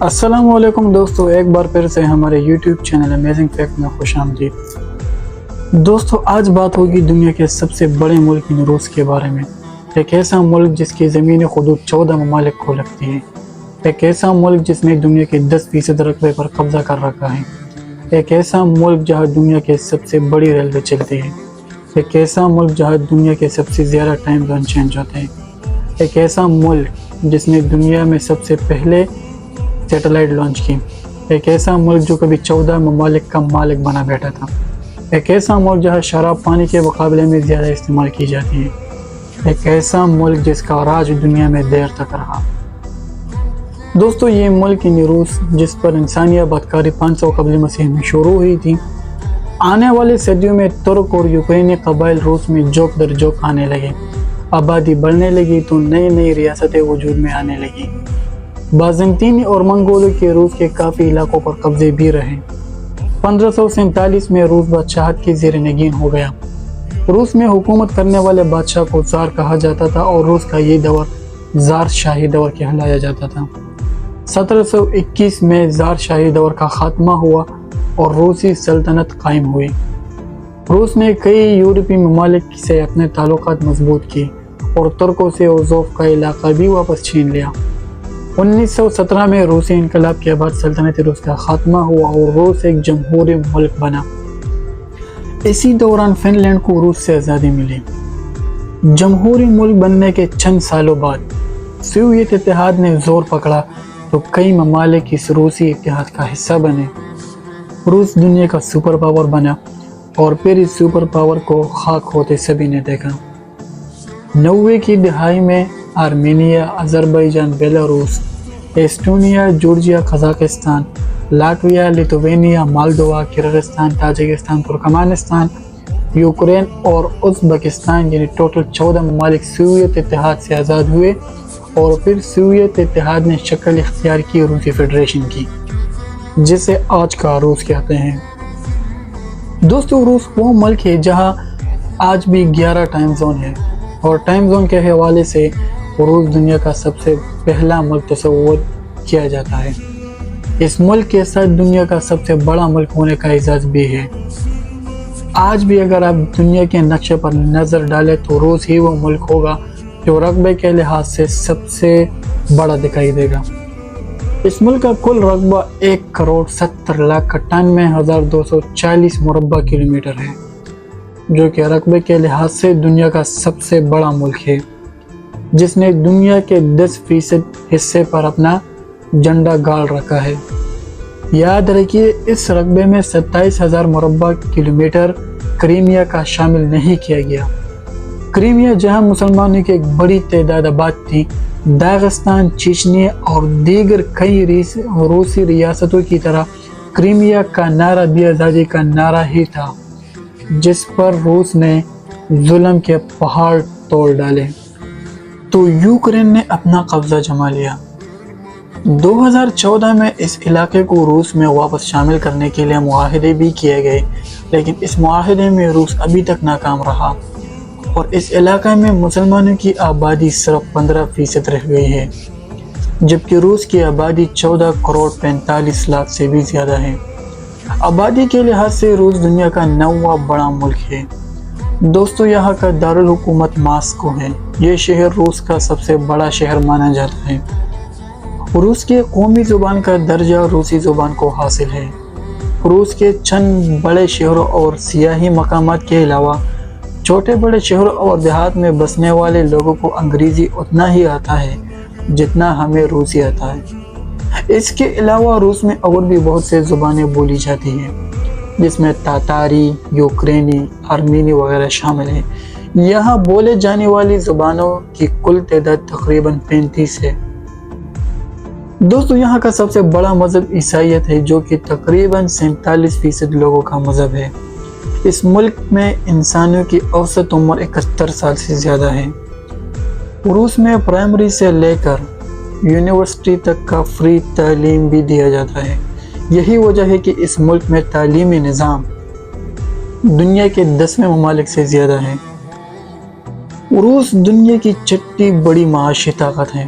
السلام علیکم دوستو، ایک بار پھر سے ہمارے یوٹیوب چینل امیزنگ فیکٹ میں خوش آمدید۔ دوستو آج بات ہوگی دنیا کے سب سے بڑے ملک روس کے بارے میں۔ ایک ایسا ملک جس کی زمینی حدود 14 ممالک کو لگتی ہے، ایک ایسا ملک جس نے دنیا کے 10% رقبے پر قبضہ کر رکھا ہے، ایک ایسا ملک جہاں دنیا کے سب سے بڑی ریلوے چلتی ہے، ایک ایسا ملک جہاں دنیا کے سب سے زیادہ ٹائم زون چینج ہوتے ہیں، ایک ایسا ملک جس نے دنیا میں سب سے پہلے سیٹلائٹ لانچ کی، ایک ایسا ملک جو کبھی 14 ممالک کا مالک بنا بیٹھا تھا، ایک ایسا ملک جہاں شراب پانی کے مقابلے میں زیادہ استعمال کی جاتی ہے، ایک ایسا ملک جس کا راج دنیا میں دیر تک رہا۔ دوستو یہ ملک روس، جس پر انسانی آبادکاری 500 قبل مسیح میں شروع ہوئی تھی، آنے والے صدیوں میں ترک اور یوکرینی قبائل روس میں جوک در جوک آنے لگے، آبادی بڑھنے لگی تو نئی ریاستیں وجود میں آنے لگی۔ بازنطینی اور منگولوں کے روس کے کافی علاقوں پر قبضے بھی رہے۔ 1547 میں روس بادشاہت کی زیر نگین ہو گیا۔ روس میں حکومت کرنے والے بادشاہ کو زار کہا جاتا تھا اور روس کا یہ دور زار شاہی دور کہلایا جاتا تھا۔ 1721 میں زار شاہی دور کا خاتمہ ہوا اور روسی سلطنت قائم ہوئی۔ روس نے کئی یورپی ممالک سے اپنے تعلقات مضبوط کی اور ترکوں سے اوزوف کا علاقہ بھی واپس چھین لیا۔ 1917 میں روسی انقلاب کے بعد سلطنت روس کا خاتمہ ہوا اور روس ایک جمہوری ملک بنا۔ اسی دوران فن لینڈ کو روس سے آزادی ملی۔ جمہوری ملک بننے کے چند سالوں بعد سوویت اتحاد نے زور پکڑا تو کئی ممالک اس روسی اتحاد کا حصہ بنے۔ روس دنیا کا سپر پاور بنا اور پھر اس سپر پاور کو خاک ہوتے سبھی نے دیکھا۔ 90 کی دہائی میں Armenia, Azerbaijan, Belarus, Estonia, Georgia, Kazakhstan, Latvia, Lithuania, Moldova, Kyrgyzstan, Tajikistan, Turkmenistan, Ukraine اور ازبکستان یعنی ٹوٹل 14 ممالک سوویت اتحاد سے آزاد ہوئے اور پھر سوویت اتحاد نے شکل اختیار کی روسی فیڈریشن کی، جسے آج کا روس کہتے ہیں۔ دوستو روس وہ ملک ہے جہاں آج بھی 11 ٹائم زون ہے اور ٹائم زون کے حوالے سے روس دنیا کا سب سے پہلا ملک تصور کیا جاتا ہے۔ اس ملک کے ساتھ دنیا کا سب سے بڑا ملک ہونے کا اعزاز بھی ہے۔ آج بھی اگر آپ دنیا کے نقشے پر نظر ڈالیں تو روس ہی وہ ملک ہوگا جو رقبے کے لحاظ سے سب سے بڑا دکھائی دے گا۔ اس ملک کا کل رقبہ 1,70,91,240 مربع کلومیٹر ہے، جو کہ رقبے کے لحاظ سے دنیا کا سب سے بڑا ملک ہے، جس نے دنیا کے 10% حصے پر اپنا جھنڈا گاڑ رکھا ہے۔ یاد رکھیے اس رقبے میں 27,000 مربع کلومیٹر کریمیا کا شامل نہیں کیا گیا۔ کریمیا جہاں مسلمانوں کی ایک بڑی تعداد آباد تھی، داغستان، چیچنیا اور دیگر کئی روسی ریاستوں کی طرح کریمیا کا نعرہ بھی آزادی کا نعرہ ہی تھا، جس پر روس نے ظلم کے پہاڑ توڑ ڈالے تو یوکرین نے اپنا قبضہ جما لیا۔ 2014 میں اس علاقے کو روس میں واپس شامل کرنے کے لیے معاہدے بھی کیے گئے، لیکن اس معاہدے میں روس ابھی تک ناکام رہا اور اس علاقے میں مسلمانوں کی آبادی صرف 15% رہ گئی ہے، جبکہ روس کی آبادی 14,45,00,000 سے بھی زیادہ ہے۔ آبادی کے لحاظ سے روس دنیا کا 9واں بڑا ملک ہے۔ دوستو یہاں کا دارالحکومت ماسکو ہے۔ یہ شہر روس کا سب سے بڑا شہر مانا جاتا ہے۔ روس کے قومی زبان کا درجہ روسی زبان کو حاصل ہے۔ روس کے چند بڑے شہروں اور سیاحی مقامات کے علاوہ چھوٹے بڑے شہروں اور دیہات میں بسنے والے لوگوں کو انگریزی اتنا ہی آتا ہے جتنا ہمیں روسی آتا ہے۔ اس کے علاوہ روس میں اور بھی بہت سے زبانیں بولی جاتی ہیں، جس میں تاتاری، یوکرینی، آرمینی وغیرہ شامل ہیں۔ یہاں بولے جانے والی زبانوں کی کل تعداد تقریباً 35 ہے۔ دوستو یہاں کا سب سے بڑا مذہب عیسائیت ہے، جو کہ تقریباً 47% لوگوں کا مذہب ہے۔ اس ملک میں انسانوں کی اوسط عمر 71 سال سے زیادہ ہے۔ روس میں پرائمری سے لے کر یونیورسٹی تک کا فری تعلیم بھی دیا جاتا ہے۔ یہی وجہ ہے کہ اس ملک میں تعلیمی نظام دنیا کے 10ویں ممالک سے زیادہ ہے۔ روس دنیا کی چھٹی بڑی معاشی طاقت ہے۔